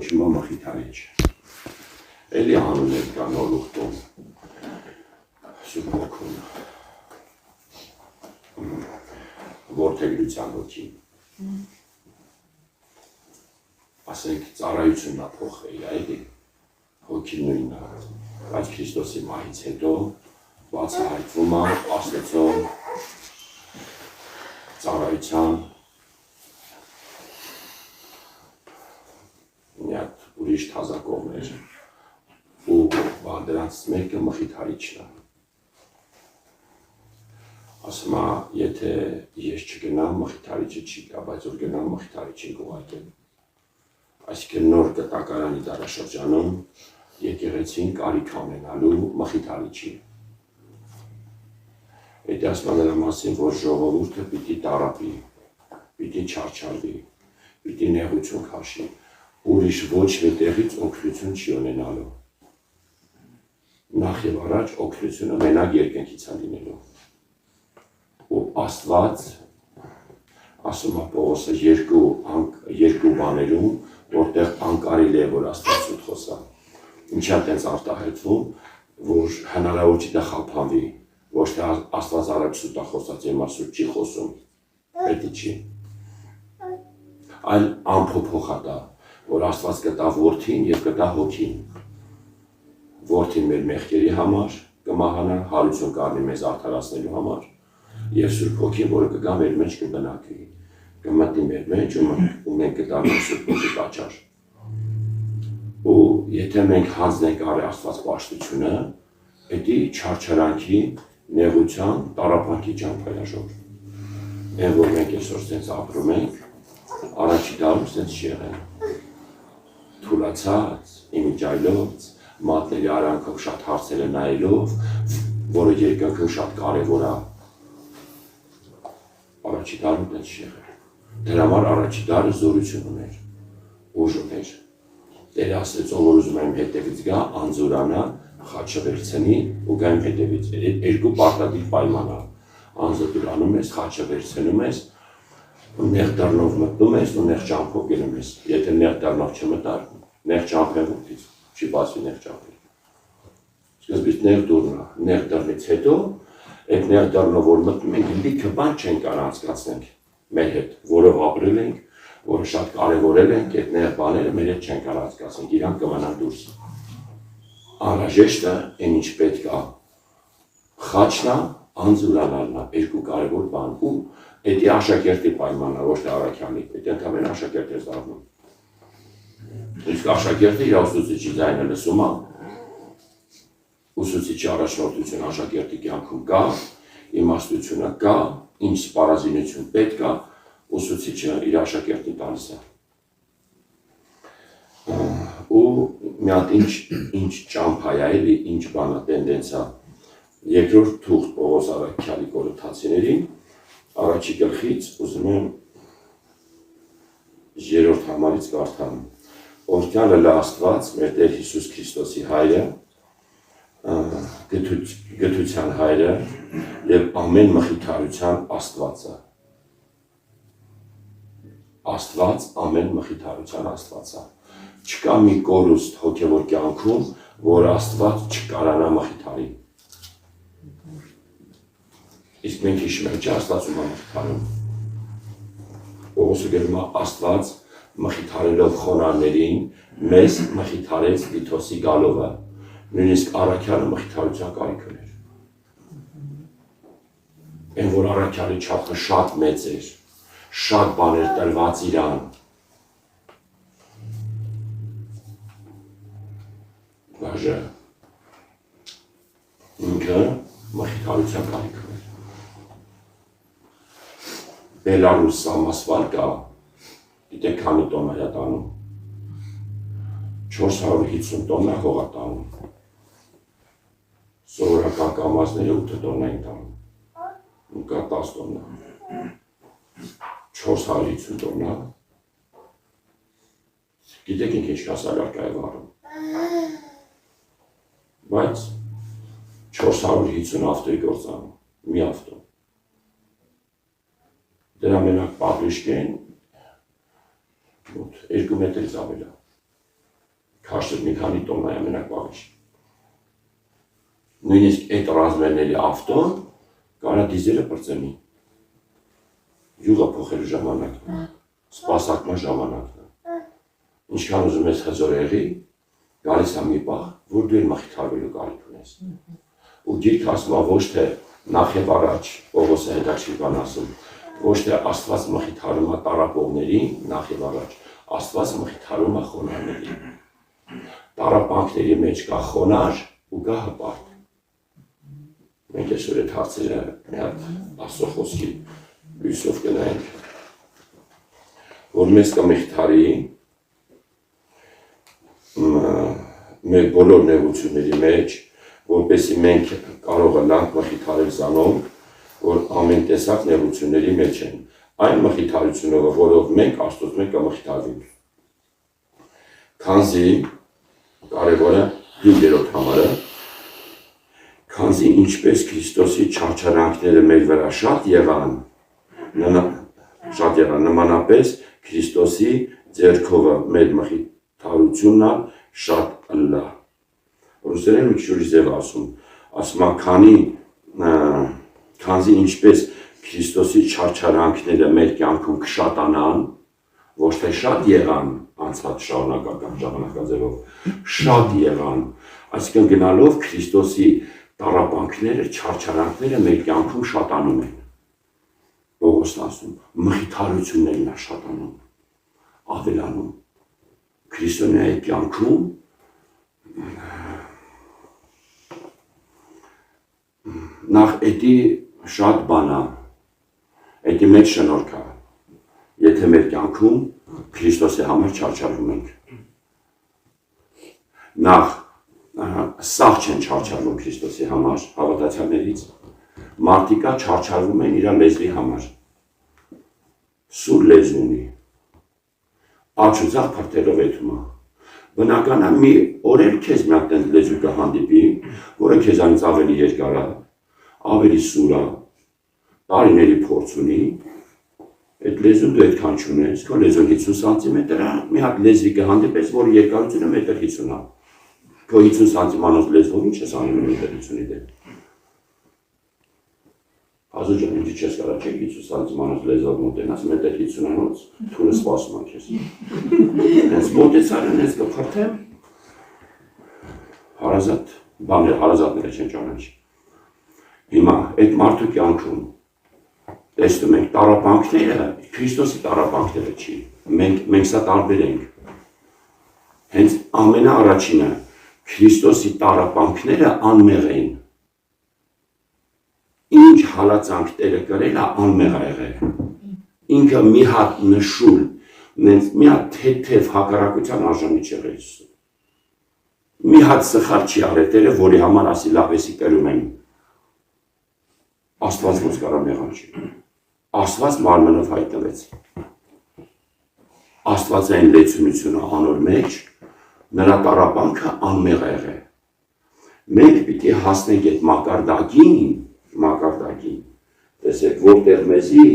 կոչումը մխիթարիչ։ Էլի անուներ կա նոր ուխտում, Սուրբ Հոգուն, որդեգրության հոգի։ Ասենք ծառայությունն է փոխել, այդի հոգի նույնն է, բայց Քրիստոսի մահից հետո բացահայտվում է Աստծո ծառայության մի հատ ուրիշ թազա կողմեր ու դրանց մեկը մխիթարիչն է։ Ասում է, եթե ես չգնամ, մխիթարիչը չի գա, բայց որ գնամ, մխիթարիչին կուղարկեմ։ Այսինքն նոր կտակարանի դարաշրջանում եկեղեցին կարիք ունենալու մխիթարիչի։ Եթե ասում է նրա մասին, որ ժողովուրդը պիտի տառապի, պիտի չարչարվի, պիտի նեղություն քաշի, ուրիշ ոչ մի տեղից օգնություն չի ունենալու։ Նախ եւ առաջ օգնությունը մենակ երկնքից է լինելու։ Ու Աստված, ասում է Պողոսը երկու բաներում, որտեղ անկարելի է, որ Աստված սուտ խոսա։ Ինչա տենց արտահայտվում, որ հնարավոր չի դա խափանվի, ոչ թե Աստված առաջ սուտ է խոսած, հիմա սուտ չի խոսում, պետք չի։ Այլ ամփոփող է դա, որ Աստված կտա որդին եւ կտա հոգին։ Որդին մեր մեղքերի համար կմահանա, հարություն կառնի մեզ արդարացնելու համար, եւ Սուրբ Հոգին, որը կգա մեր մեջ կբնակվի, կմտնի մեր մեջ ու մենք կդառնանք Սուրբ Հոգի տաճար։ Ու եթե մենք հանձնենք Աստված պաշտությունը, պետք է չարչարանքի, նեղության, տառապանքի ճամփայաժոր։ Այն որ մենք այսօր ցենց ապրում ենք, առաջի դարում ցենց չի եղել։ Թուլացած, իմիջայլոց, մատների արանքով շատ հարցերը նայելով, որը երկնքում շատ կարևոր է։ Առաջի դարում դա չի եղել։ Դրա համար առաջի դարը զորություն ուներ, ուժ ուներ։ Տերը Աստծո որ ուզում եմ հետևից գա, անզորանա, խաչը վերցնի ու գա իմ հետևից։ Երկու պարտադիր պայման է։ Անձը դուր անում ես, խաչը վերցնում ես, ու նեղ դառնով մտնում ես ու նեղ ճամփով գնում ես։ Եթե նեղ դառնով չմտար, նեղ ճամփեղից չի բացվի նեղ ճամփել։ Սկզբից նեղ դուրն է, նեղ դառնից հետո այդ նեղ դառնով որ մտնում ենք, լիքը բան չենք կարող անցկացնենք մեր հետ, որով ապրել ենք, որը շատ կարևորել ենք, այդ նեղ բաները մեր հետ չենք կարող անցկացնենք, իրանք կմնան դուրս։ Անհրաժեշտ է, այն ինչ պետք է, խաչն է, անձուրանալն է, երկու կարևոր բան ու դա աշակերտի պայմանն է, ոչ թե առաքյալի, դա ընդհանրապես աշակերտ է դառնում։ Իսկ աշակերտը իր ուսուցիչի ձայնը լսում է, ուսուցիչի առաջնորդություն աշակերտի կյանքում կա, իմաստությունը կա, ինչ սպառազինություն պետք է, ուսուցիչը իր աշակերտին տալիս է։ Ու մի հատ ինչ ճամփա է էլի, ինչ բան է, տենդենս է։ Երկրորդ թուղթ Պողոս առաքյալի Կորինթացիներին, առաջի գլխից ուզում եմ 3-րդ համարից կարդամ։ Օրհնյալը լա Աստված, մեր Տեր Հիսուս Քրիստոսի Հայրը, գթության Հայրը եւ ամեն մխիթարության Աստվածը։ Աստված ամեն մխիթարության Աստվածը։ Չկա մի կորուստ հոգևոր կյանքում, որ Աստված չկարանա մխիթարի։ Իսկ մենք հիշում ենք, չէ՞ Աստվածում է մխիթարում։ Պողոսը գրում է Աստված մխիթարելով խոնարհներին, մեզ մխիթարեց Տիտոսի գալովը, նույնիսկ առաքյալը մխիթարության կարիք ուներ։ Այն որ առաքյալի չափը շատ մեծ էր, շատ բաներ տրված իրան։ Բաժը ինքը մխիթարության կարիք ուներ։ Բելարուս սամասվարկա, գիտեք քանի տոննա է տանում, 450 տոննա հող է տանում, սովորական կամազները 8 տոննա են տանում, ու կա 10 տոննա, 450 տոննա, գիտեք ինք ինչքան սալարկա է վարում, բայց 450 ավտոյի գործանում, մի ավտո։ Դրա մենակ պատվիշկ են 2 մետրից ավելա, քաշել մի քանի տոննա է մենակ բաղիշ։ Նույնիսկ այդ ռազմերների ավտոն կարա դիզելը պրծենի։ Յուղը փոխելու ժամանակն է, սպասարկման ժամանակն է։ Ինչքան ուզում ես խզոր եղի, գալիս է մի պահ, որ դու էլ մխիթարվելու կարիք ունես։ Ու գիրքը ասում է ոչ թե նախ եւ առաջ, Պողոսը հետաքրքիր բան ասում, ոչ թե Աստված մխիթարում է տառապողներին, նախ եւ առաջ, Աստված մխիթարում է խոնարհներին։ Տառապանքների մեջ կա խոնար ու կա հպարտ։ Մենք այսօր այդ հարցերը մի հատ Աստծո խոսքի լույսով կնայենք, որ մեզ կմխիթարի մեր բոլոր նեղությունների մեջ, որպեսզի մենք կարող ենք մխիթարել զանոնք, որ ամեն տեսակ նեղությունների մեջ են։ Այն մխիթարությունով, որով մենք Աստծոց մենք կմխիթարվենք։ Քանզի կարևորը 5-րդ համարը, քանզի ինչպես Քրիստոսի չարչարանքները մեր վրա շատ եղան, նմանապես Քրիստոսի ձեռքովը մեր մխիթարությունն շատ լա։ Ռուսերեն մի քիչ ձև ասում քանզի ինչպես Քրիստոսի չարչարանքները մեր կյանքում կշատանան, ոչ թե շատ եղան անցած շարունակական ժամանակաձևով, շատ եղան, այսինքն գնալով Քրիստոսի տառապանքները, չարչարանքները մեր կյանքում շատանում են։ Պողոսն ասում, մխիթարություններն է շատանում, ավելանում։ Քրիստոնյայի կյանքում նախ էդի շատ բան է, էդի մեծ շնորհք է, եթե մեր կյանքում Քրիստոսի համար չարչարվում ենք։ Նախ սաղ չեն չարչարվում Քրիստոսի համար, հավատացյալներից, մարդիկա չարչարվում են իր լեզվի համար, սուր լեզու ունի, աչ ու ձախ փրտելով էթում է, բնական է մի օրեր քեզ մի հատ լեզու կհանդիպի, որը քեզանից ավելի երկար է, ավելի սուր է, տարիների փորձ ունի, այդ լեզուն դու այդքան չունես, քո լեզուն 50 սանտիմետր է, մի հատ լեզվի կհանդիպես, որի երկարությունը 1.50 է։ Քո 50 սանտիմանոց լեզվով ինչ ես անում 1.50-ի դեմ։ Հազու ջան, ինչ չես կարա չէ 50 սանտիմանոց լեզվով մոտենաս 1.50-անոց, թուրը սպասում ան քեզ։ Հենց մոտեցարն ես կփրթեմ, հարազատ, բաներ, հարազատները չեն ճանաչի։ Հիմա, այդ մարդու կյանքում տեսնում ենք տառապանքները, Քրիստոսի տառապանքները չի, մենք սա տարբեր ենք։ Հենց ամենաառաջինը Քրիստոսի տառապանքները անմեղ էին։ Ինչ հալածանք Տերը կրել է անմեղ ա եղել։ Ինքը մի հատ նշուլ, մի հատ թեթև հակառակության արժանի չեղել։ Մի հատ սխալ չի արել Տերը, որի համար ասի լավ էսի կրում են։ Աստված ոնց կարա մեղան չի։ Աստված մարմնով հայտնվեց։ Աստվածային լեցունությունը անոր մեջ, նրա տառապանքը անմեղ է եղել։ Մենք պիտի հասնենք այդ մակարդակին, տեսեք, որտեղ մեզի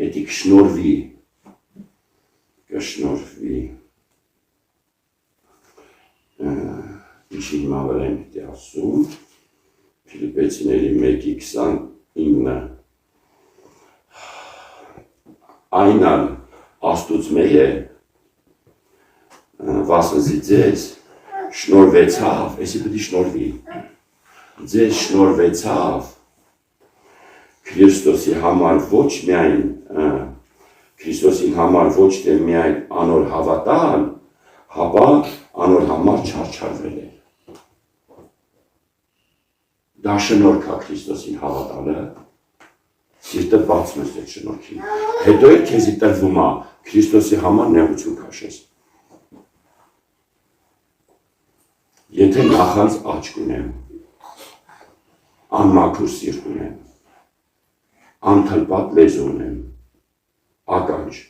էդի կշնորվի, ինչի հիմա վրա եմ պիտի ասում, Ֆիլիպեցիների 1:29 այնալ աստուծմե է, վասնզի ձեզ շնորվեցավ, էսի պտի շնորվի, ձեզ շնորվեցավ Քրիստոսի համար ոչ միայն, Քրիստոսին համար ոչ թե միայն անոր հավատալ, հապա անոր համար չարչարվել է։ Դա շնորհք է Քրիստոսին հավատալը, սիրտը բացում ես այդ շնորհքին։ Հետո էլ քեզի տրվում է Քրիստոսի համար նեղություն քաշես։ Եթե նախանց աչք ունեմ, անմաքուր սիրտ ունեմ, անթլպատ լեզու ունեմ, ականջ,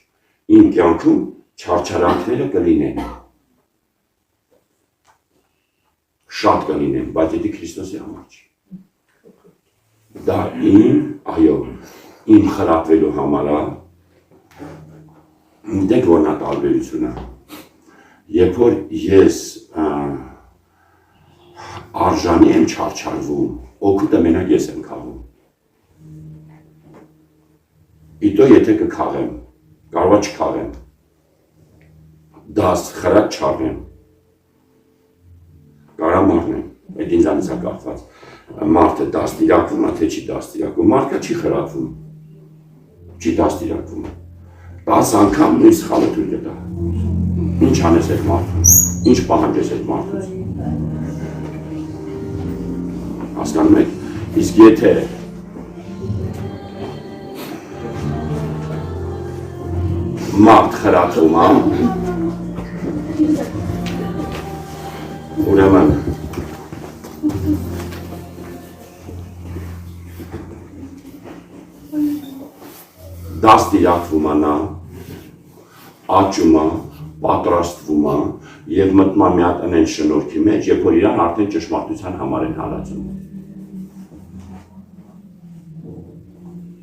իմ կյանքում չարչարանքները կլինեն։ Շատ կլինեն, բայց եթե Քրիստոսի համար չի։ Դա իմ խրատվելու համար է, դեք որ նա տարբերություն է, երբ որ ես արժանի եմ չարչարվում, օգուտը մենակ ես եմ քաղում։ Իտո եթե կքաղեմ, կարողա չքաղեմ, դաստ խրատ չաղեմ, կարա մարնեմ, այդ ինձանից է կախված, մարդը դաստ իրակվում, թե չի դաստ իրակվում, մարդը չի խրատվում, չի դաստ իրակվում, 10 անգամ նույն սխալը թույլ կտա, ինչ անես այդ մարդուն, ինչ պահանջես այդ մարդուց, հասկանում եք, իսկ եթե մարդ խրատում է, ուրեմն դաստ իրակվում է նա, աճում է, պատրաստվում է և մտնում է մի հատ ընեն շնորհքի մեջ, երբ որ իրան արդեն ճշմարտության համար են հալածում։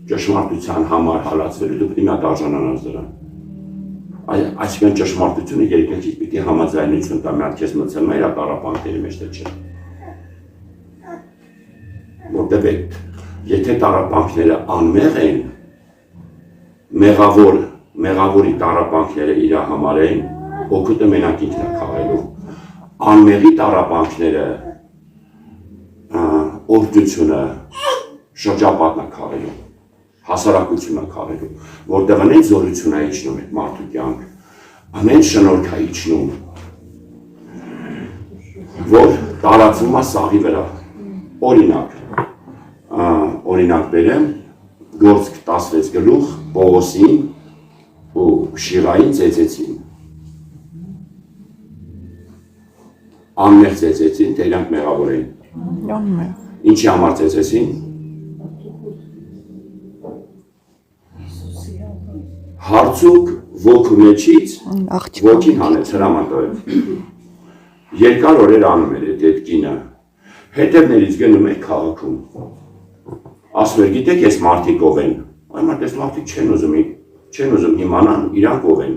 Ճշմարտության համար հալածվելու դու պիտի մի հատ արժանանաս դրան։ Այսինքն ճշմարտությունը երկնքից պիտի համաձայնություն տա, մի հատ քեզ մտցնում է իր տառապանքների մեջ, թե չէ։ Որտև եթե տառապանքները անմեղ են, մեղավորի տառապանքները իր համար են, օգուտը մենակ ինքն է քաղելու։ Անմեղի տառապանքները, օրհնությունը շրջապատն է քաղելու, հասարակություն է քաղելու, որտեղ անեն զորություն է իջնում այդ մարդու կյանք, անեն շնորհք է իջնում, որ տարածվում է սաղի վրա։ Օրինակ բերեմ, Գործք 16 գլուխ Պողոսին ու Շիրային ծեծեցին։ Անմեղ ծեծեցին, թե իրանք մեղավոր էին։ Ինչի համար ծեծեցին։ Հարցուկ ոգու մեջից ոգին հանեց հրամանտորը։ Երկար օրեր անում էր այդ կինը։ Հետևներից գնում էր քաղաքում։ Ասում էր, գիտեք ես մարդիկ ով են, այ մարդես մարդիկ չեն ուզում իմանան իրանք ով են։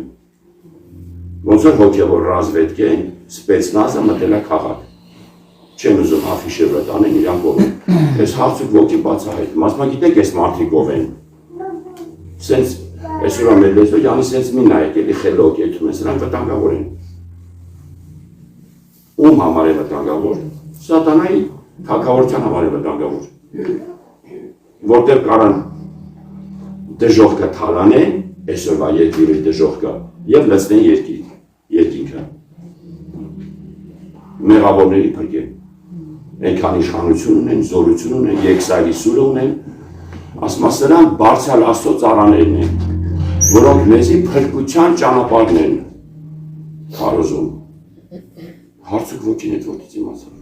Ոնց որ հոգևոր ռազվետք են, սպեցնազը մտել է քաղաք։ Չեն ուզում աֆիշը վրա տանեն իրանք ով են։ Ես հարցուկ ոգի բացահայտում, ասում գիտեք ես մարդիկ ով են։ Սենց այսօր ամեն լեզվը յանի սենց մի նայեք, էլի խելոք եթում են, սրանք վտանգավոր են։ Ում համար է վտանգավոր։ Սատանայի թագավորության համար է վտանգավոր։ Որտեղ կարան դժողքը թալանեն, այսօրվա երկիրի դժողքը, և լցնեն երկինքը։ Մեղավորների փրկեն։ Այնքան իշխանություն ունեն, զորություն ունեն, երկսայրի սուրը ունեն, ասում սրանք բարձրալ Աստծո ծառաներն են, որոնք մեզի փրկության ճանապարհն են քարոզում։ Հարցուկ ոգին այդ որտից իմացավ։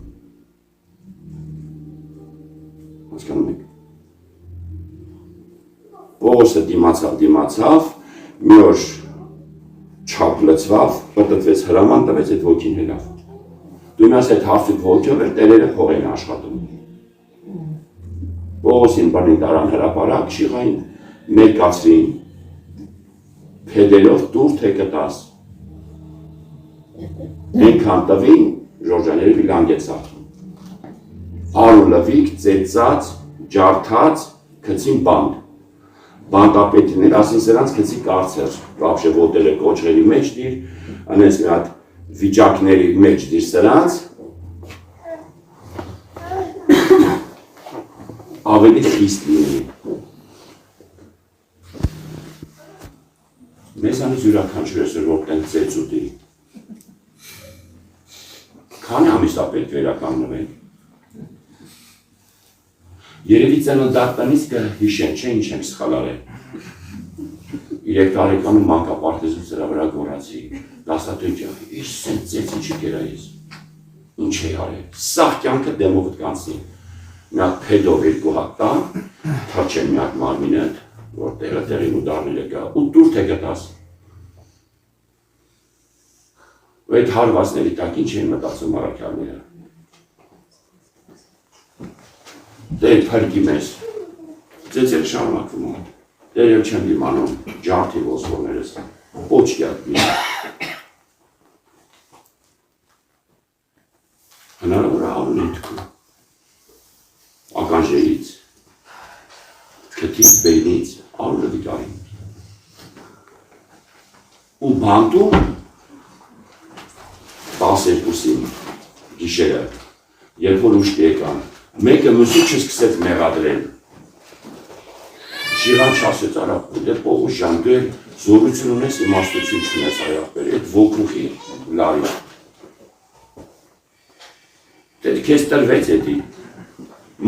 Հասկանում եք։ Պողոսը դիմացավ, մի օր չափ լցվավ, պտտվեց հրաման տվեց այդ ոգին հելավ։ Դու միաս այդ հարցուկ ոգով էր տերերը փող են աշխատում։ Պողոսին բանին տարան հրապարակ, շիղային մերկացրին, փեդերով տուր թե կտաս։ Այնքան տվին, ժորժաները վիլանգեցավ։ Արու լվիկ, ծեծած, ջարդած, քցին բանդ։ Բանդապետիներ, ասին սրանց քցի կարծեր, վաբշե ոտերը կոչղերի մեջ դիր, անես մի հատ վիճակների մեջ դիր սրանց, ավելի խիստ լինի։ Մեզանից յուրաքանչյուր այսօր որ տենք ծեծ ուտի։ Քանի ամիս է պետք վերականգնվեն։ Երևի ծննդատանից կհիշեն, չէ ինչ եմ սխալ արել։ 3 տարեկանում մանկապարտեզում սրա վրա գորացի, դասատույնք իր սենց ծեծ ինչի կերա ես։ Ինչ է արել, սաղ կյանքը դեմովդ կանցնի։ Մի հատ փեդով 2 հատ տա, թաչեն մի հատ մարմինդ, որ տեղը տեղին ու դարնել է կա, ու տուր թե գտաս։ Ու այդ հարվածների տակ ինչ են մտածում առաքյալները։ Դեր փրկի մեզ, ծեծել շարունակվում է, դեր և չեմ դիմանում, ջարդի ոսվորներս, ոչ կյատվի։ Հնարավոր է արունի թքում, ականջերից, քթից, բերնից, արունը վիկարին։ Ու բանտում 12-ին գիշերը, երբ որ ուշք եկան, մեկը մյուսի չսկսեց մեղադրել։ Շիրան չասեց արապ, դե Պողոս ջան, դու զորություն ունես, իմաստություն չունես այապեր, այդ ոգուխի լարի։ Դե քեզ տրվեց էդի,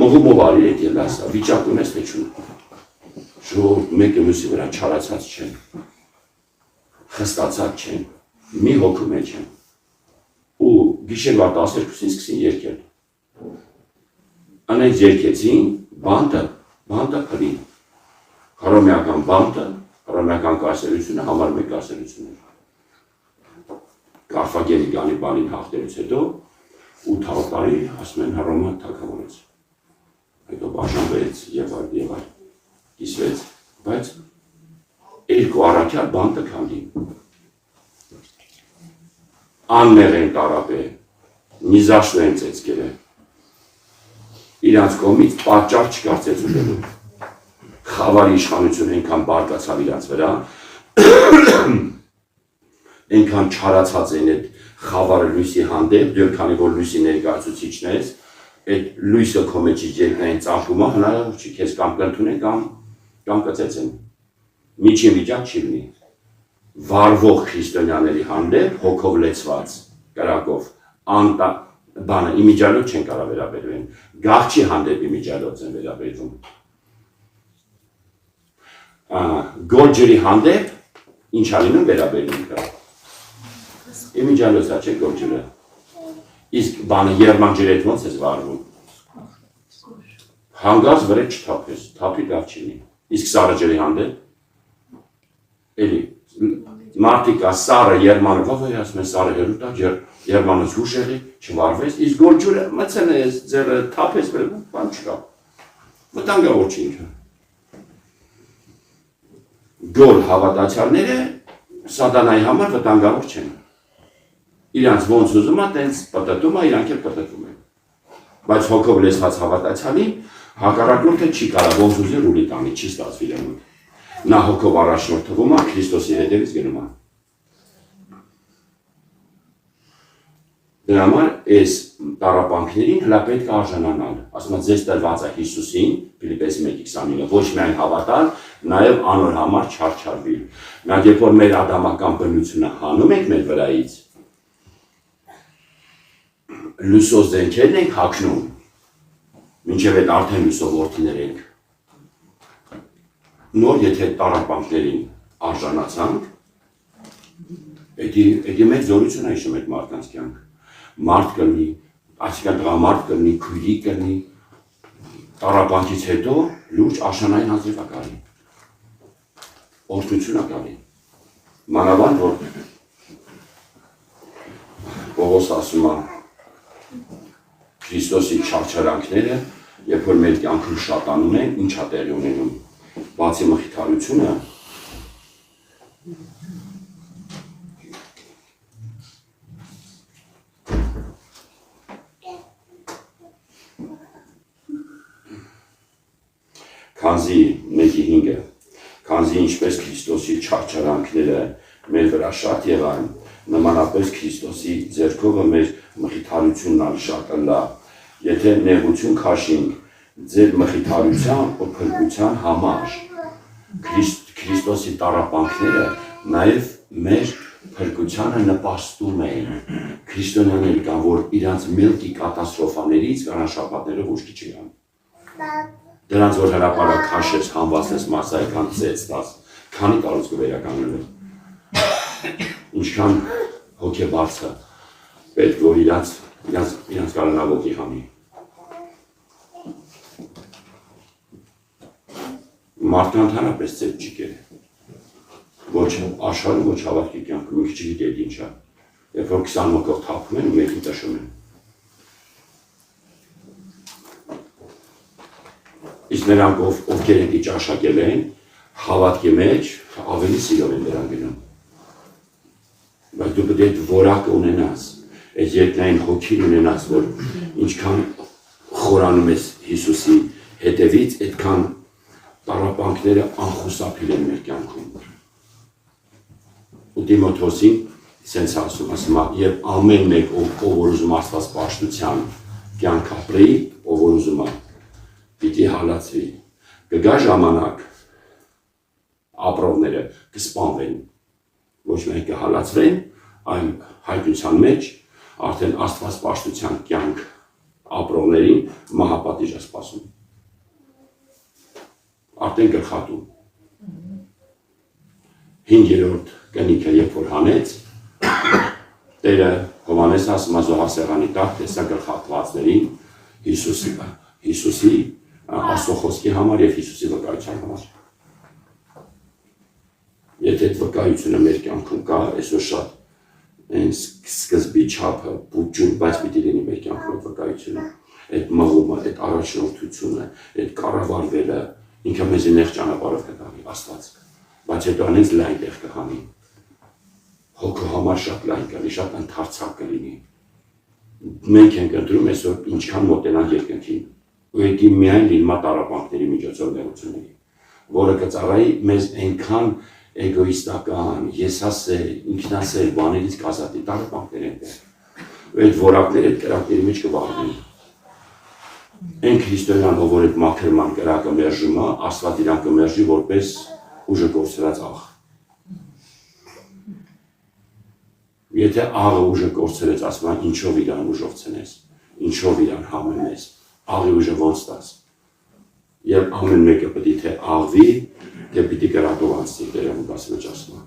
մղումով արի էդ էլ ասա, վիճակ ունես թե չուն։ Ժողովուրդ մեկը մյուսի վրա չարացած չեն, խստացած չեն, մի հոգու մեջ են։ Ու գիշերվա 12-ին սկսին երկել։ Անենց երկեցին, բանտը փրի։ Հռոմեական բանտը, հռոմեական կայսերությունը համար մեկ կայսերություն էր։ Կարֆագենի Գանիբալին հաղթելուց հետո 800 տարի ասում են Հռոմը թագավորեց։ Հետո բաժանվեց եւ այլ կիսվեց, բայց երկու առաքյալ բանտը քանդի։ Անմեղ են տարապե, նիզաշու են ծեցկերը։ Իրանց կողմից պատճառ չկար ծեծուլելու։ Խավարի իշխանությունը այնքան բարկացավ իրանց վրա, այնքան չարացած են այդ խավարը լույսի հանդեպ, դու քանի որ լույսի ներկայացուցիչն ես, այդ լույսը քո մեջից երկնային ծաղկումը հնարավոր չի, քեզ կամ կընդունեն կամ կծեծեն։ Միջին վիճակ չի լինի։ Վարվող քրիստոնյաների հանդեպ հոգով լեցված կրակով բանը իմիջիալոց չեն կարող վերաբերվեն, գաղջի հանդեպ իմիջիալոց են վերաբերվում։ Գոլջերի հանդեպ ինչ ալինում վերաբերվում կա։ Իմիջիալոցա չէ գոլջերը։ Իսկ բանը երմանջերը հետ ոնց ես վարվում։ Հանգած վրե չթափես, թափի լավ չի լինի։ Իսկ սառը ջրի հանդեպ էլի մարդիկա սառը երմանը, ով է ասում են սառը հերուտա, երմանը զուշ եղի, չվարվես, իսկ գոլջուրը մցնես, ձերը թափես, բան չկա։ Վտանգավոր չի ինքը։ Գոլ հավատացյալները սատանայի համար վտանգավոր չեն։ Իրանց ոնց ուզում է, տենց պտտում է, իրանք էլ պտտում են։ Բայց հոգով լեցված հավատացյալին հակառակորդը չի կարող ոնց ուզի ռուլի տանի, չի ստացվի իրեն։ Նա հոգով առաջնորդվում է, Քրիստոսի հետևից գնում է։ Դրա համար այս տառապանքներին հլա պետք է արժանանալ։ Ասում է ձեզ տրված է Հիսուսին, Ֆիլիպպես 1:29, ոչ միայն հավատալ, նաև անոր համար չարչարվի։ Մենք երբ որ մեր ադամական բնությունը հանում ենք մեր վրայից, լույսով զենքերն ենք հագնում, մինչև այդ արդեն լույսով որդիներ ենք։ Նոր եթե տառապանքներին արժանացանք, էդի մեծ զորություն է հիշում այդ մարդկանց կյանք։ Մարդ կլինի, այսինքն տղամարդ կլինի, քույրիկ կլինի, տառապանքից հետո լուրջ աշնանային հազիվ է գալի։ Օրհնություն է գալի։ Մանավանդ որ Պողոս ասում է Քրիստոսի չարչարանքները, երբ որ մեր կյանքում շատանում են, ինչ է տեղի ունենում։ Բացի մխիթարությունը, քանզի 1:5, քանզի ինչպես Քրիստոսի չարչարանքները մեր վրա շատ եղան, նմանապես Քրիստոսի ձեռքովը մեր մխիթարությունն ալ շատ լա, եթե նեղություն քաշինք ձեր մխիթարության ու փրկության համար, Քրիստոսի տառապանքները նաև մեր փրկությանը նպաստում են։ Քրիստոնյաներ կան, որ իրանց մելքի կատաստրոֆաներից կանաշապատները ոչքի չգան։ Դրանց որ հրապարակ քաշես, հանվածես մասսայական ծեց տաս, քանի տարուց կվերականգնվեն։ Ինչքան հոգեբարձը պետք որ իրանց կարանավոգի հանի։ Մարդը ընդհանրապես ծեծ չի կերը։ Ոչ աշխարհում, ոչ հավատքի կյանքում, ինչ չգիտի այդ ինչա։ Երբ որ 20 մոկով թափում են ու մեկին տշում են։ Իսկ նրանք ովքեր էդի ճաշակել են, հավատքի մեջ ավելի սիրով են նրան գնում։ Բայց դու պետք է որակը ունենաս, այդ երկնային հոգին ունենած, որ ինչքան խորանում ես Հիսուսի հետևից, այդքան տառապանքները անխուսափելի են մեր կյանքում։ Ու Տիմոթոսին սենց ասում է, եւ ամեն մեկ ով որ ուզում Աստված պաշտության կյանք ապրի, ով որ ուզում է, պիտի հալածվի։ Կգա ժամանակ ապրողները կսպանվեն, ոչ միայն կհալածվեն, այլ հայտնության մեջ արդեն Աստված պաշտության կյանք ապրողներին մահապատիժ է սպասում։ Արդեն գլխատում։ 5-րդ կնիքը երբ որ հանեց, Տերը Հովհաննես ասում է զոհասեղանի տակ տեսա գլխատվածներին Հիսուսի Աստծո խոսքի համար եւ Հիսուսի վկայության համար։ Եթե այդ վկայությունը մեր կյանքում կա, այսօր շատ սկզբի չափը բուջում, բայց պիտի լինի մեր կյանքում այդ վկայությունը, այդ մղումը, այդ առաջնորդությունը, այդ կառավարվելը, ինքը մեզ նեղ ճանապարհով կտանի Աստված, բայց հետո անից լայն տեղ կհանի, հոգու համար շատ լայն կլինի, շատ ընդարձակ կլինի։ Մենք ենք ընտրում այսօր ինչքան մոտենալ երկնքին, ու դա միայն լինի տառապանքների միջոցով նեղությունների, որը կծառայի մեզ այնքան էգոիստական, եսասեր, ինքնասեր բաներից կազատի տառապանքներ են դեր։ Ու այդ որակները այդ կրակների մեջ կվաղվեն։ Այն քրիստոնյան, ով որ այդ մաքրման կրակը մերժում է, Աստված իրան կմերժի որպես ուժը կորցրած աղ։ Եթե աղը ուժը կորցրեց, ասում է ինչով իրան ուժով ցնես, ինչով իրան համեմես, աղի ուժը ոնց տաս։ Եվ ամեն մեկը պետք է աղվի, թե պիտի կրակով անցնի, Տերը Լուկաս մեջ ասում է։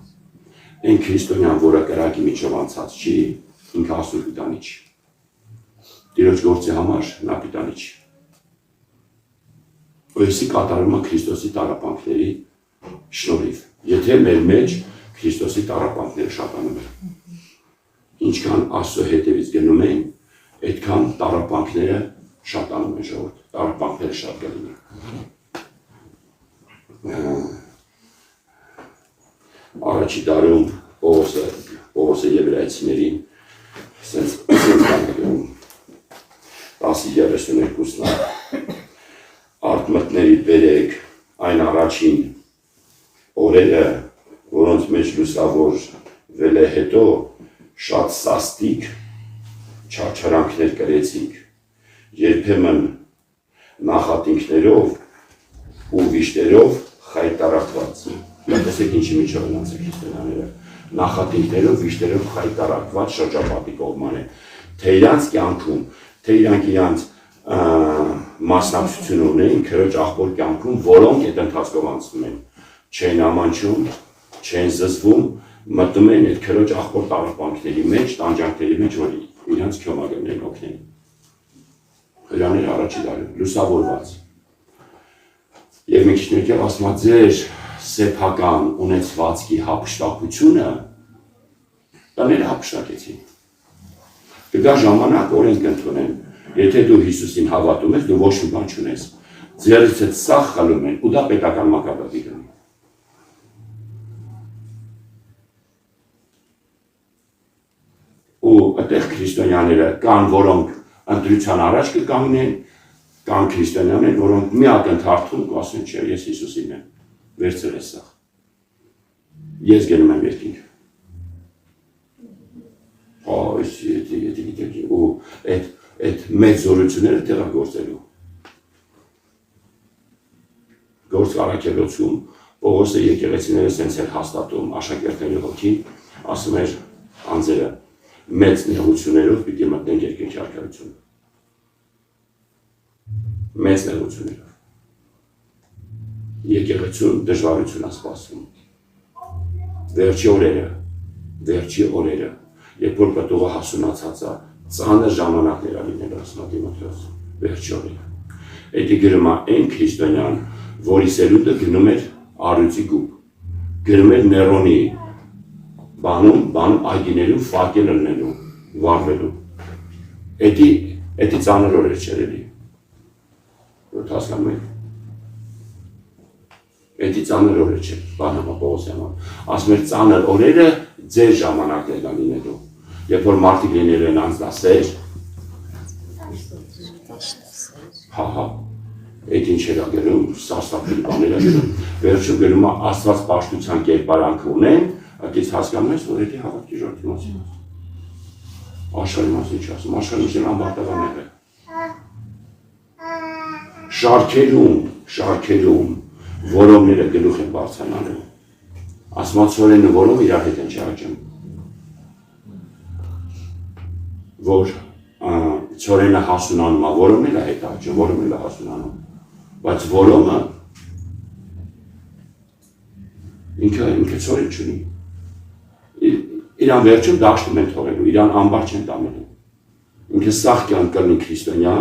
Այն քրիստոնյան, որը կրակի միջով անցած չի, ինքը Աստծո պիտանի չի։ Տիրոջ գործի համար նա պիտանի չի։ Ոսի կատարում է Քրիստոսի տառապանքների շնորհիվ։ Եթե մեր մեջ Քրիստոսի տառապանքները շատանում են, ինչքան Աստծո հետևից գնում են, այդքան տառապանքները շատանում են ժողովուրդ, տառապանքները շատ կլինի։ Առաջի դարում Պողոսը եվրայեցիներին սենց կանգնում 10:32 արդ բերեք այն առաջին օրերը, որոնց մեջ լուսավորվել է հետո, շատ սաստիկ չարչարանքներ կրեցինք, երբեմն նախատինքներով ու վիշտերով խայտարակված։ Տեսեք ինչի միջով են անցել քրիստոնյաները, նախատինքներով, վիշտերով խայտարակված շրջապատի կողման է, թե իրանց կյանքում, թե իրանք մասնակցություն ունեն քրոջ աղբոր կյանքում, որոնք այդ ընթացքով անցնում են, չեն ամանչում, չեն զզվում, մտնում են այդ քրոջ աղբոր տառապանքների մեջ, տանջանքների մեջ, որ իրանց քյոմագներն օգնեն։ Հրաներ առաջի դարում, լուսավորված։ Եվ մի քիչ ներքև ասում է ձեր սեփական ունեցվածքի հափշտակությունը տները հափշտակեցին։ Կգա ժամանակ օրենք ընդունեն, եթե դու Հիսուսին հավատում ես, դու ոչ մի բան չունես, ձեռքդ սաղ խլում են ու դա պետական մակարդակի կլինի։ Ու այդտեղ քրիստոնյաները կան, որոնք ընտրության առաջ կկանգնեն, կան քրիստոնյաներ, որոնք մի ակնթարթում կասեն, չէ, ես Հիսուսին եմ, վերցրել ես սաղ։ Ես գնում եմ երկինք։ Ու այդ մեծ զորությունները տեղագործելու։ Գործ առաքելոցում Պողոսը եկեղեցիները սենց էր հաստատում աշակերտների հոգին, ասում էր անձերը մեծ նեղություններով պիտի մտնեն երկնքի առաքելություն։ Մեծ նեղություններով։ Եկեղեցուն դժվարություն է սպասում։ Վերջի օրերը, երբ որ պտուղը հասունացած է, ծանր ժամանակներ լինելու ասում Տիմոթեոս, վերջի օրերը։ Էդի գրում է այն քրիստոնյան, որի սերունդը գնում էր առյուծի գուբ, գնում էր Ներոնի բան այգիներում ֆակել լնելու, վառվելու։ Էդի ծանր օրեր չէր էլի։ Որ հասկանում եք։ Էդի ծանր օրեր չէր, բանամա Պողոսի համար։ Ասում էր ծանր օրերը ձեր ժամանակներն է լինելու։ Երբ որ մարդիկ լինելու են անձնասեր, հա, այդ ինչ էր ագերում, սարսափելի բաներ ագերում, վերջում գերում Աստված պաշտության կերպարանքը ունեն, այդից հասկանում ես, որ էդի հավատքի ժողովրդի մասին աշխարհի մասին չի ասում, աշխարհի մասին ամբարտավաններ է։ Շարքերում որոմները գլուխ են բարձրանալու, ասմացորենը որոմ իրար հետ են չարաջում, որ ծորենը հասունանում է, որոմն էլ է հետ արջում, որոմն էլ է հասունանում, բայց որոմը ինքը ծորեն չունի, իրան վերջում դաշտում են թողելու, իրան ամբար չեն տամելու, ինքը սաղ կյան կրնի քրիստոնյա,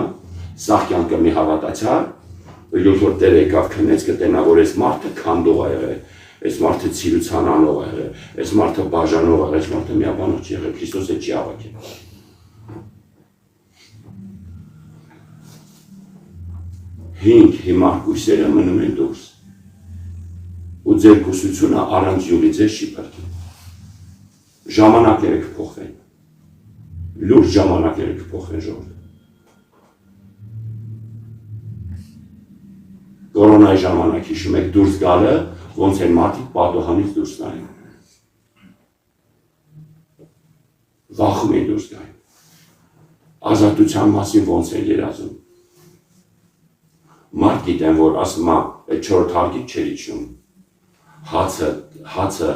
սաղ կյան կրնի հավատացյալ, երբ որ Տերը եկավ քնեց, կտենա, որ այս մարդը քանդող է եղել, այս մարդը ցիրուցան անող է եղել, այս մարդը բաժանող է եղել, այս մարդը միաբանող չի եղել, Քրիստոսը չի հավաքել։ Հինգ հիմար կույսերը մնում են դուրս, ու ձեր կուսությունը առանց յուղի ձեզ չի փրկի։ Ժամանակները կփոխվեն, լուրջ ժամանակները կփոխվեն ժողովուրդ։ Կորոնայի ժամանակ հիշում եք դուրս գալը, ոնց են մարդիկ պատոհանից դուրս նայում։ Վախում են դուրս գայում։ Ազատության մասին ոնց են երազում։ Մարդ գիտեն, որ ասում է, այդ 4 հարկից չեր իջնում։ Հացը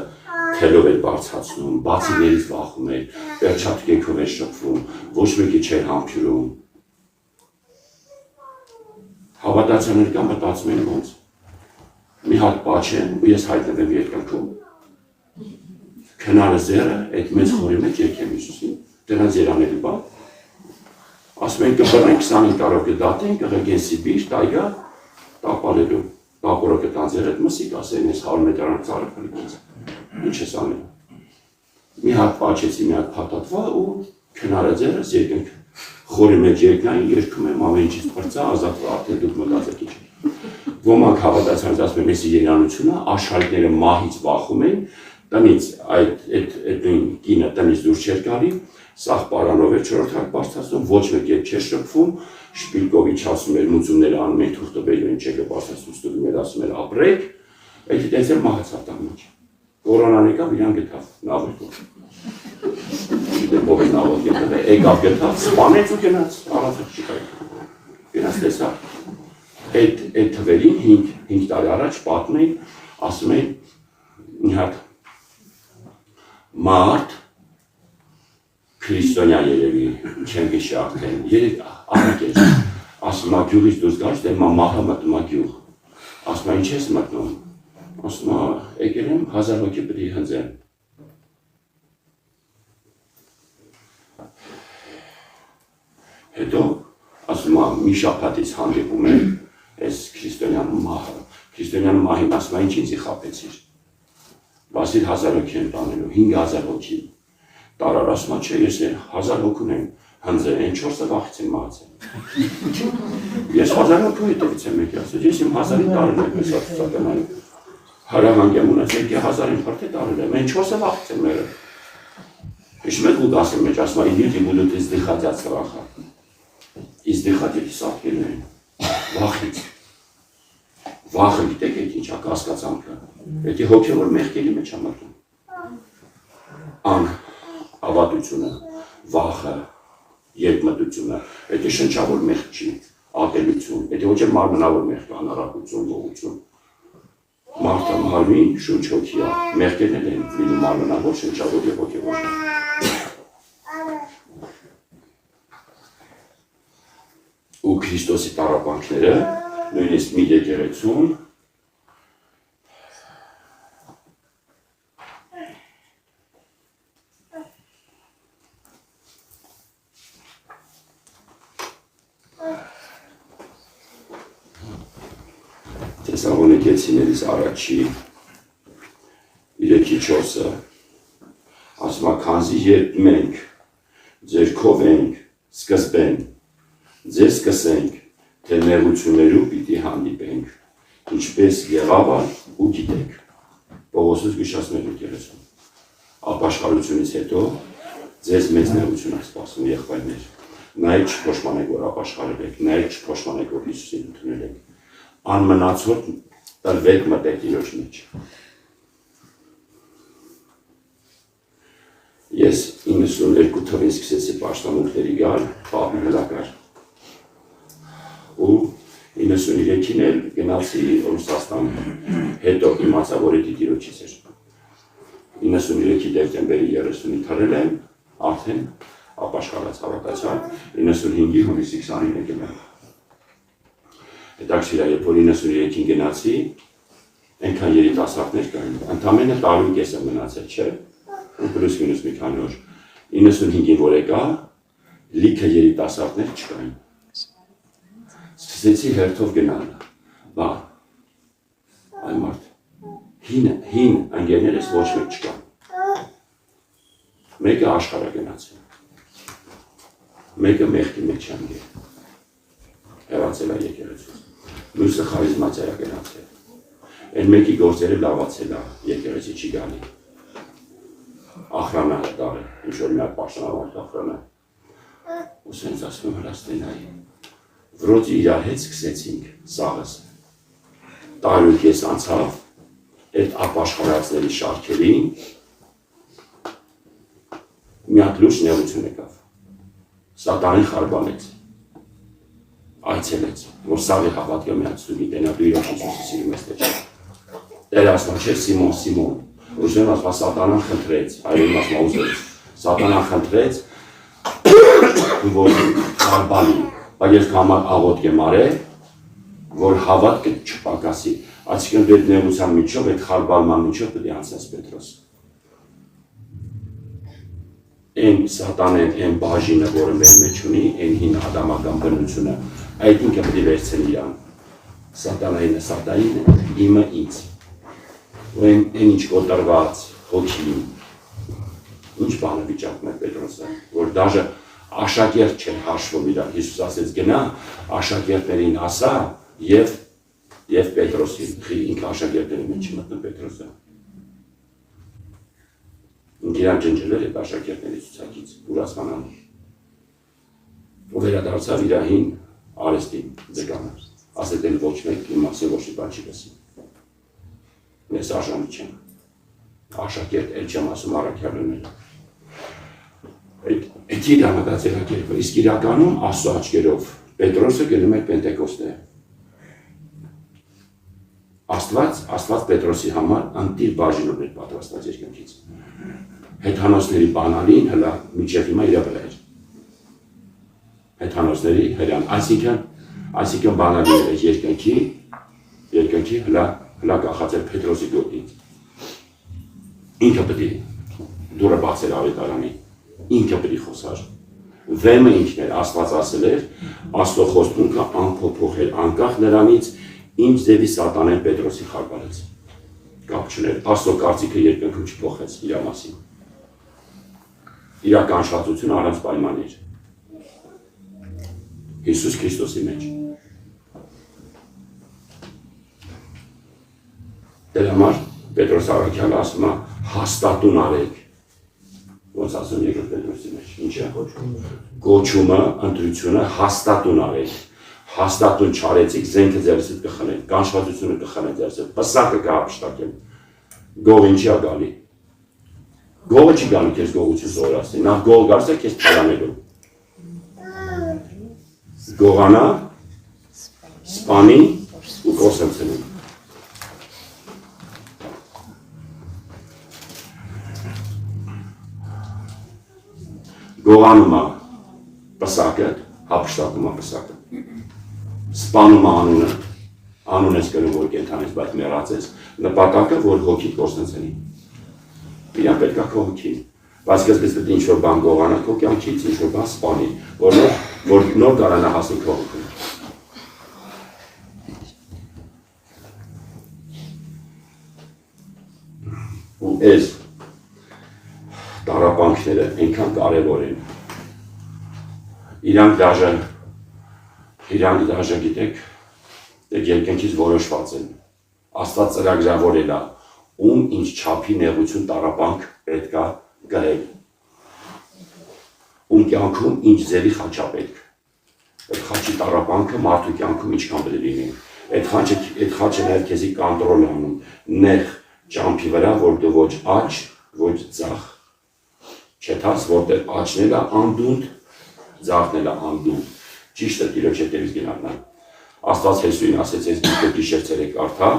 թելով էր բարձրացնում, բացիներից վախում էր, վերջաթքերքով էր շփվում, ոչ մեկի չէր համբուրում։ Հավատացյալներ կան մտածում են ոնց։ Մի հատ պաչեն ու ես հայտնվեմ երկնքում։ Քնարը զերը այդ մեծ խորի մեջ եկեմ Հիսուսին, դրանց երանելի բան։ Ասում են կբռնենք 25 տարով կդատեն, կղեկեն Սիբիր, տայգա, տապալելու, տապորը կտան ձեր հետ մսիկ, ասեն ես 100 մետրանք ծառը կլիկից, ինչ ես անել։ Մի հատ պաչեցի, մի հատ փաթաթվա ու քնարը ձերս երկնք, խորի մեջ երկնային, երկում եմ ամեն ինչից պրծա, ազատվա, արդեն դուք մտածեք ինչ։ Ոմանք հավատացյալներ ասում են, եսի երանությունը, աշխարհիկները մահից վախում են, տնից այդ նույն կինը տնից դուրս չէր գալի, սաղ պարանով էր 4 հատ բարձրացնում, ոչ մեկ ետ չէր շփվում, շպիլկով իջացում էր, մուծումները անում էին, թուղթը բերում են չեկը բարձրացնում, ստուգում էր, ասում էր ապրեք, այդ տենց էլ մահացավ տան մեջ։ Կորոնան եկավ, իրան գտավ, նավերքով։ Գիտեմ ով է նավով գտավ, եկավ գտավ, սպանեց ու գնաց, առանց չի կարելի։ Գնաց տեսավ։ Այդ թվերին 5 տարի առաջ պատմում էին, ասում էին մի հատ մարդ քրիստոնյա երևի չեմ հիշի արդեն, արագ էր, ասում է գյուղից դուրս գալուց, դե մահը մտնում է գյուղ, ասում է ինչ ես մտնում, ասում է եկել եմ 1000 հոգի պետք է հնձեմ, հետո ասում է մի շաբաթից հանդիպում եմ այս քրիստոնյանը մահին ասում է ինչ ինձի խաբեցիր, բասիր 1000 հոգի եմ տանելու, 5000 հոգի, տարար ասում է չէ, ես 1000 հոգուն եմ հնձել, այն 4-ը վախից եմ մահացել, ես 1000 հոգու հետևից եմ եկի ասել, ես իմ 1000-ի տարել եմ ես ատուսականային, հարավանք եմ ունեցել, 1000-ին պրտե տարել եմ, այն 4-ը վախից եմ մերել, հիշում եք ուտ ասեմ մեջ, ասում է իդիոտ будут издыхать от страха, издыхать էլի սաղկելու են, վախից, վախը գիտեք եք ինչ կասկածանքը, էդի հոգևոր մեղքերի մեջ համարվում, հավատությունը, վախը, երկմտությունը, էդի շնչավոր մեղք չի, ատելություն, էդի ոչ է մարմնավոր մեղք, անարակություն, ողություն, մարդը մարմին շունչ հոգի է, մեղքերն են լինում մարմնավոր, շնչավոր և հոգևոր մեղք։ Ու Քրիստոսի տառապանքները, նույնիսկ մի եկեղեցում, Թեսաղոնիկեցիներից առաջի 3-4-ը ասում է քանզի երբ մենք ձեր քով ենք սկզբեն ձեզ սկսենք թե նեղություններով պիտի հանդիպենք ինչպես եղավ ու գիտեք Պողոսս գշացնելու եկեղեցում ապաշխարությունից հետո ձեզ մեծ նեղություն է սպասում եղբայրներ, նայեք չփոշմանեք, որ ապաշխարել եք, նայեք չփոշմանեք, որ Հիսուսին ընդունել եք, անմնացորդ տրվեք մտեք Տիրոջ մեջ։ Ես 92 թվականին սկսեցի պաշտամունքների գալ, Պապի հլակար, ու 93-ին էլ գնացի Ռուսաստան, հետո իմացա, որ էդի Տիրոջից էր։ 93-ի դեկտեմբերի 30-ին թռել եմ, արդեն ապաշխարած հավատացա, 95-ի հունիսի 29-ին գնամ։ Հետաքրքիր է, երբ որ 93-ին գնացի, այնքան երիտասարդներ կային, ընդամենը տարի կես եմ մնացել, չէ՞, պլյուս մինուս մի քանի օր։ 95-ին որ եկա, լիքը երիտասարդներ չկային։ Սկսեցի հերթով գնալ, բա, այ մարդ, հին ընկերներս ոչ մեկ չկա։ Մեկը աշխարհ գնացել, մեկը մեղքի մեջ անգել, հեռացել է եկեղեցուց, մյուսը խարիզմացիա գնացել, այն մեկի գործերը լավացել է, եկեղեցի չի գալի, ախրանա է դարել, ինչ-որ մի հատ պաշտոնավարտ ախրանա, ու սենց ասում հրաստենայի, վրոց իրար հետ սկսեցինք սաղս, տարի կես անցավ, այդ ապաշխարածների շարքերին մի հատ լուրջ նեղություն եկավ, սատանին խարբանեց, այցելեց, որ սաղի հավատքը մի հատ ստուգի տենա դու իրոք Հիսուսի սիրում ես թե չէ, Տեր ասում չէ Սիմոն, ուժեն ասма սատանան խնդրեց, այրում ասма ուզեց, սատանան խնդրեց, որ խարբանի, բայց ես համար աղոտ եմ արել, որ հավատքը չպակասի, այսինքն դեր նեղության միջով, այդ խարբալման միջով պետք է անցնես Պետրոս։ Այն սատանեն, այն բաժինը, որը մեր մեջ ունի, այն հին ադամական բնությունը, այդ ինքը պետք է վերցնի իրան։ Սատանայինը սատանինը, իմը ինձ։ Ու այն ինչ կոտրված, հոգին, ինչ բանը վիճակում է Պետրոսը, որ դաժը աշակերտ չեն հաշվում իրար, Հիսուս ասեց գնա, աշակերտներին ասա և Պետրոսին, ինքը աշակերտների մեջ մտնում Պետրոսը։ Ինք իրան ջնջել էր աշակերտների ցուցակից, ուրացմանան։ Ու վերադարձավ իր հին արեստի ձգանը, ասեց էլ ոչ մեկ իմ մասին ոչ մի բան չի լսի։ Ես արժանի չեմ, աշակերտ էլ չեմ ասում առաքյալները։ Այդ իրանը դա ձևակերպը, իսկ իրականում Աստծո աչքերով Պետրոսը գնում է Պենտեկոստե։ Աստված Պետրոսի համար անտիր բաժինով էր պատրաստված երկնքից։ Հեթանոսների բանալին հլա միջև հիմա իրա վրա էր։ Հեթանոսների հրան, այսինքն բանալին էր երկնքի հլա կախած էր Պետրոսի գոտից։ Ինքը պետք է դուրը բացել ավետարանի, ինքը պետք է խոսար։ Վեմը ինքն էր, Աստված ասել էր, Աստծո խոստմունքը անփոփոխ էր, անկախ նրանից ինչ ձևի սատանեն Պետրոսի խարբալեց։ Կապ չուներ, Աստծո կարծիքը երկնքում չփոխեց իր մասին։ Իր կանչվածությունը առանց պայմանի էր։ Հիսուս Քրիստոսի մեջ։ Դրա համար Պետրոս առաքյալը ասում է հաստատուն արեք։ Ոնց ասում երկրորդ Պետրոսի մեջ, ինչ է գոչումը, ընտրությունը հաստատուն արեք։ Հաստատուն չարեցիք, զենքը ձերսիդ կխնեն, կանչվածությունը կխնեն ձերսիդ, պսակը կհապշտակեն, գող ինչի է գալի։ Գողը չի գալի քեզ գողություն զորացնի, նա գող գալիս է քեզ թալանելու։ Գողանա, սպանի ու կոսնցնի։ Գողանում է պսակը, հապշտակում է պսակը։ Սպանում է անուն ես կրում, որ կենթանես, բայց մեռած ես, նպատակը, որ հոգիդ կոսնցնի։ Իրան պետք է քո հոգին, բայց սկզբից պետք է ինչ-որ բան գողանա քո կյանքից, ինչ-որ բան սպանի, որ նոր կարանա հասնի քո հոգին։ Ու այս տառապանքները այնքան կարևոր են։ Իրանք դաժե գիտեք, երկնքից որոշված են։ Աստված ծրագրավորել է, ում ինչ չափի նեղություն տառապանք պետք է կրել։ ում կյանքում ինչ ձևի խաչ է պետք։ Այդ խաչի տառապանքը մարդու կյանքում ինչքան պետք է լինի։ Այդ խաչը նաև քեզի կոնտրոլ է անում նեղ ճամփի վրա, որ դու ոչ աճ, ոչ ձախ չթաս, որտեղ աճն էլ է անդունդ, ձախն էլ է անդունդ։ Ճիշտ է Տիրոջ հետևից գնալն։ Աստված Հեսուին ասեց, ես գիտեմ գիշեր ցերեկ կարդա։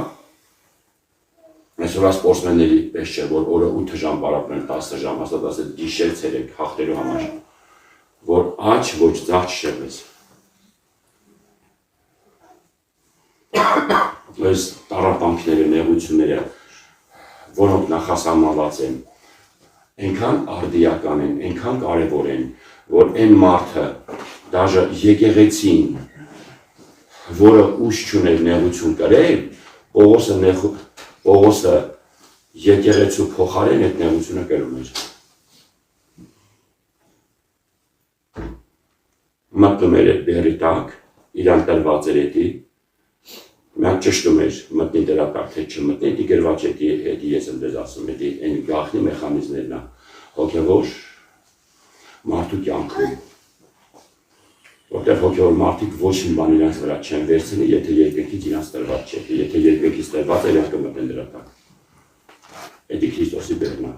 Այսօր սպորտսմենների պես չէ, որ օրը 8 ժամ պարապեն 10 ժամ, Աստված ասեց գիշեր ցերեկ հաղթելու համար, որ աճ ոչ ձախ չշեղվես։ Այս տառապանքները, նեղությունները, որոնք նախասահմանված են, այնքան արդիական են, այնքան կարևոր են, որ այն մարդը, դաժե եկեղեցին, որը ուժ չուներ նեղություն կրել, Պողոսը եկեղեցու փոխարեն այդ նեղությունը կրում էր։ Մտնում էր այդ բեռի տակ, իրան տրված էր էդի, Մենք ճշտում էր մտնի դրա տակ, թե չմտնի, դի գրված էդի ես եմ դեզ ասում, էդի այն գաղտնի մեխանիզմներն է, հոգևոր մարդու կյանքում, որտեղ հոգևոր մարդիկ ոչ մի բան իրանց վրա չեն վերցնի, եթե երկնքից իրանց տրված չէ, եթե երկնքից տրված է, իրանք կմտնեն դրա տակ, էդի Քրիստոսի բեռն է,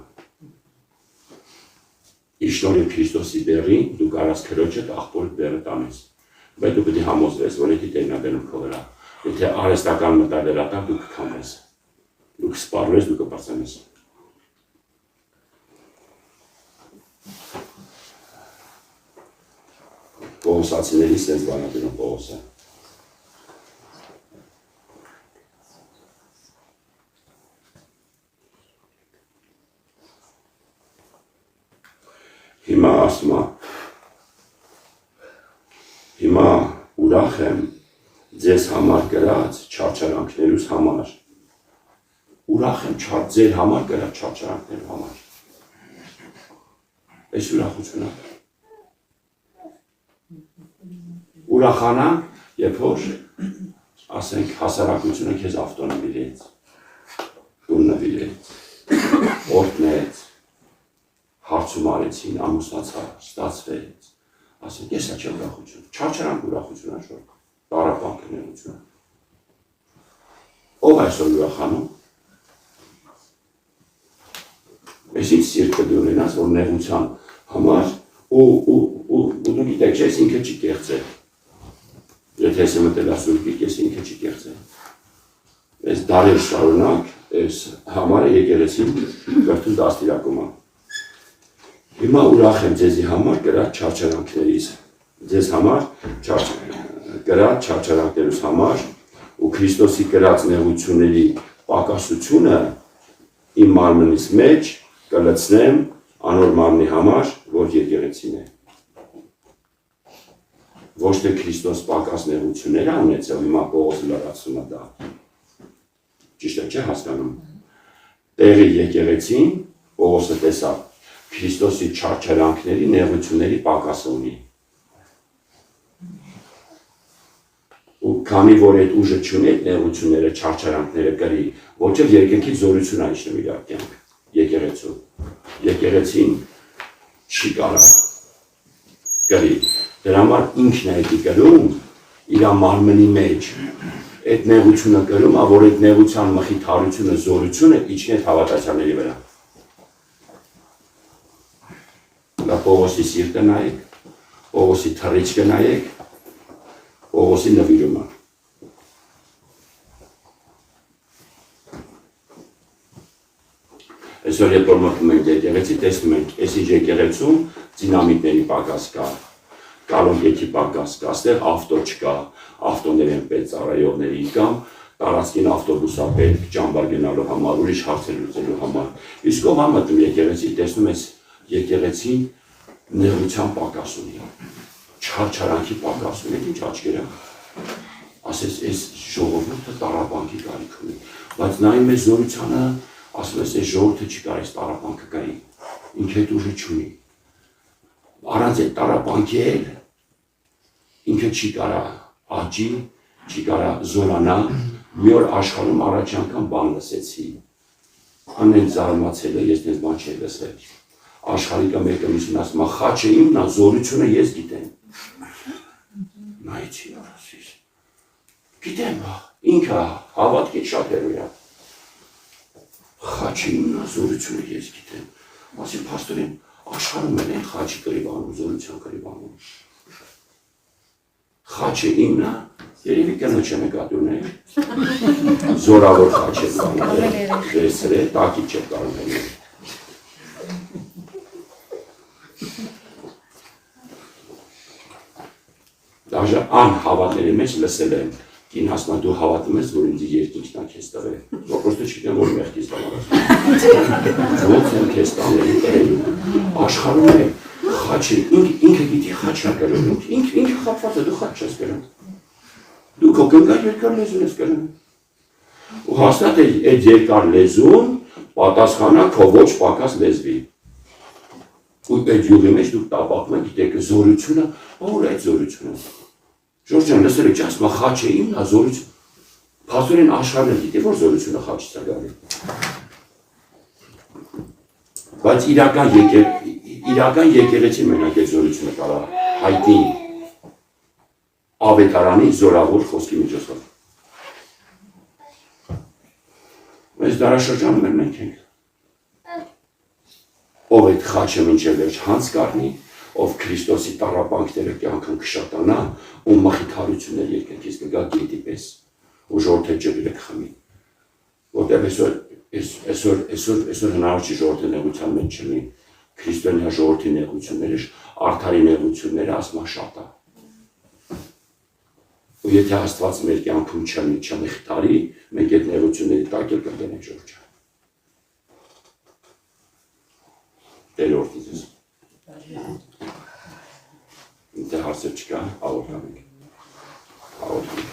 իր շնորհիվ Քրիստոսի բեռին դու կարաս քրոջդ աղբոր բեռը տանես, բայց դու պետք է համոզվես, որ էդի տերն է դնում քո վրա, եթե արհեստական մտադերատար դու կքամես, դու կսպառվես, դու կպրծենես։ Պողոսացիների սենց բան է դնում Պողոսը։ Հիմա ասում է, հիմա ուրախ եմ ձեզ համար գրած չարչարանքներուս համար, ուրախ եմ ձեր համար գրած չարչարանքներու համար, այս ուրախությունը, ուրախանանք, երբ որ ասենք հասարակությունը քեզ ավտո նվիրեց, տուն նվիրեց, օրհնեց, հարցում արեցին, ամուսնացավ, ստացվեց, ասենք ես է չէ ուրախություն, չարչարանք ուրախություն աշխորհ, տառապանք նեղություն։ Ով այսօր ուրախանում, ես ինձ սիրտ կդի ունենաս, որ նեղության համար ու դու գիտեք չէ, ես ինքը չի կեղծել, եթե ես եմ մտել ասուրկիկ, ես ինքը չի կեղծել, ես դարեր շարունակ, ես համարը եկեղեցին կրթուն դաստիրակում եմ, հիմա ուրախ եմ ձեզի համար գրած չարչարանքներից, ձեզ համար գրած չարչարանքներուս համար ու Քրիստոսի գրած նեղությունների պակասությունը իմ մարմնից մեջ կլցնեմ անոր մարմնի համար, որ եկեղեցին է։ Ոչ թե Քրիստոս պակաս նեղությունները ունեցավ, հիմա Պողոսը լրացում է դա։ Ճիշտ է, չէ՞ հասկանում։ Տեղի եկեղեցին Պողոսը տեսավ Քրիստոսի չարչարանքների նեղությունների պակասը ունի։ Ու քանի որ այդ ուժը չունի այդ նեղությունները, չարչարանքները կրի, ոչ էլ երկնքից զորություն այցնում իր կյանք, եկեղեցու։ Եկեղեցին չի կարող կրի։ Դրա համար ինքն է դա կրում իր մարմնի մեջ։ Այդ նեղությունը կրում, որ այդ նեղության մխիթարությունը, զորությունը իջնի այդ հավատացյալների վրա։ Դա Պողոսի սիրտը նայեք, Պողոսի թռիչքը նայեք, Պողոսի նվիրումը։ Այսօր երբ որ մտնում ենք եկեղեցի, տեսնում ենք, այս ինչ եկեղեցում դինամիկների պակաս կա, կալոնկեքի պակաս կա, այստեղ ավտո չկա, ավտոներ են պետք ծառայողների կամ տարածքին ավտոբուսա պետք ճամբար գնալու համար, ուրիշ հարցեր լուծելու համար։ Իսկ ով մտնում եկեղեցի, տեսնում ես եկեղեցին նեղության պակաս ունի, չարչարանքի պակաս ունի, ինչ աչքերը, ասես այս ժողովուրդը տառապանքի կարիք ունի, բայց նայում ես զորությանը, ասում ես այս ժողովուրդը չի կարող այս տառապանքը կրի, ինքը այդ ուժը չունի, առանց այդ տառապանքի էլ ինքը չի կարող աճի, չի կարող զորանա, մի օր աշխարհում առաջ անգամ բան լսեցի, անեն զարմացել է, ես դες բան չի լսել, Աշխարհիկը մեկը մյուսին ասում է խաչը իմն է, զորությունը ես գիտեմ։ Նայեցի ասես։ Գիտեմ, ինքը հավատքի շատ հերոյ է։ Խաչը իմն է, զորությունը ես գիտեմ։ Ասի փաստորեն աշխարհում են խաչի կռիվանում, զորության կռիվանում։ Խաչը իմն է, երևի կնոջ է նկատուներ։ Զորավոր խաչ է կանել, դեսր է, տակի չէ կանել։ Դաժե անհավատների մեջ լսել եմ, կին հասնա դու հավատում ես, որ ինձ երկինքն է քեզ տվել։ Պրոստը չգիտեմ, որ մեղքից բանալաս։ Ոնց եմ քեզ տանել, աշխարհում է խաչը, ինքը գիտի խաչ է կրում, ինքը խապված է, դու խաչ չես կրում։ Դու քո կնգա երկար լեզուն ես կրում։ Ու հաստատ է այդ երկար լեզուն պատասխանա քո ոչ պակաս լեզվի։ Ու այդ յուղի մեջ դուք տապակում եք, գիտեք, զորությունը, որ այդ զորությունը։ Ժորժ ջան, լսել եք, ասում է խաչը իմն է, զորություն։ Փաստորեն աշխարհն գիտի, որ զորությունը խաչից է գալի։ Բայց իրական եկեղեցի մենակ այդ զորությունը կարա հայտնի ավետարանի զորավոր խոսքի միջոցով։ Այս դարաշրջանում մենք ենք։ Ով այդ խաչը մինչև վերջ հանց կառնի, ով Քրիստոսի տառապանքները կյանքն կշատանա, ու մխիթարություններ երկնքից կգա գետի պես, ու ժողովուրդը ջրերը կխմի։ Որտեղ այսօր հնարավոր չի ժողովրդի նեղության մեջ չլինի, քրիստոնյա ժողովրդի նեղությունները, արդարի նեղությունները ասма շատ է։ Ու եթե Աստված մեր կյանքում չմխիթարի, մենք այդ նեղությունների տակ էլ կգնենք Ժորժ։ Տեր օրհնի ձեզ։ Դե հարցեր չկա, հաղորդանք։ Հաղորդանք։